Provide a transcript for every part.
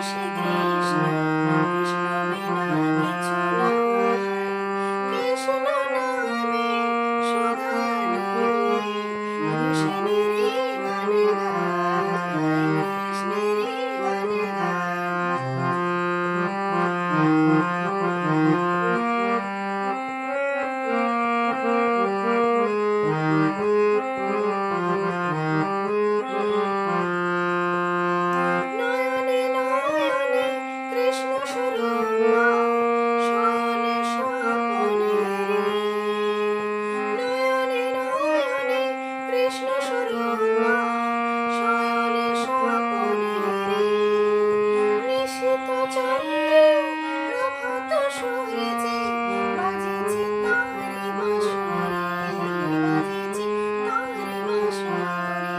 শ্রী কৃষ্ণ কৃষ্ণ বিনা কিছু নয় কৃষ্ণ নামে সুধা নয় কৃষ্ণেরই গান গায় কৃষ্ণেরই গান নয়নে নয়নে কৃষ্ণ সুরমা শয়নে স্বপনে নয়নে নয়নে কৃষ্ণ সুরমা শয়নে স্বপনে নিশিত চন্দ্রে প্রভাত সূর্যে বাজেছে তারি বাঁশরি বাজেছে তারি বাঁশরি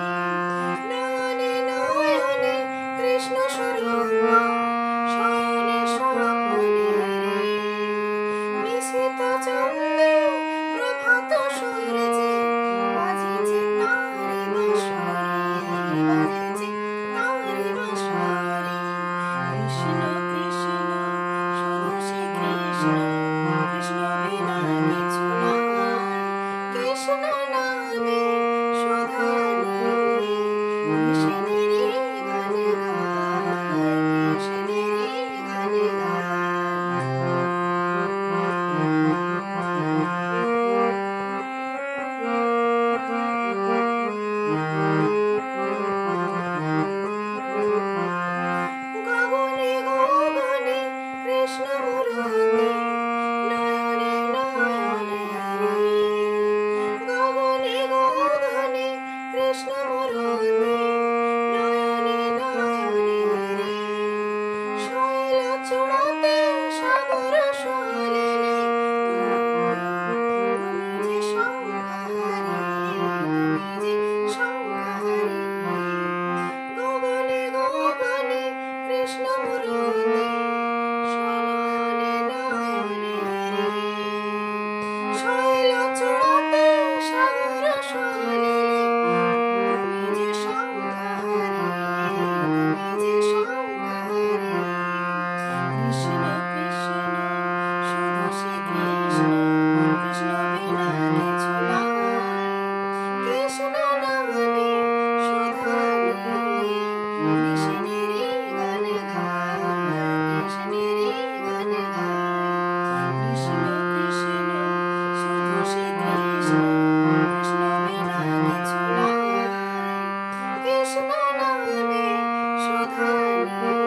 নয়নে নয়নে কৃষ্ণ সুরমা শয়নে স্বপনে নিশিত চন্দ্রে প্রভাত সূর্যে বাজেছে তারি বাঁশরি বাজেছে তারি বাঁশরি কৃষ্ণ কৃষ্ণ শুধু শ্রী কৃষ্ণ কৃষ্ণ বিনা কিছু নয় কৃষ্ণ নামে সুধা নয় কৃষ্ণেরই গান গায় কৃষ্ণেরই গান গগনে গগনে কৃষ্ণ মূরতি নয়নে নয়নে গগনে গগনে কৃষ্ণ মূরতি নয়নে নয়নে শৈল চূড়াতে সাগর সলিলে তুমি যে সংহারি তুমি যে সংহারি গগনে গগনে কৃষ্ণ মূরতি নয়নে নয়নে শৈল চূড়াতে সাগর সলিলে তুমি যে সংহারি তুমি যে সংহারি কৃষ্ণ কৃষ্ণ শুধু শ্রী কৃষ্ণ কৃষ্ণ বিনা কিছু নয় কৃষ্ণ নামে সুধা নয় কৃষ্ণেরই গান গায় কৃষ্ণেরই গান গায় কৃষ্ণ কৃষ্ণ শুধু শ্রী কৃষ্ণ কৃষ্ণ বিনা কিছু নয় কৃষ্ণ নামে সুধা নয়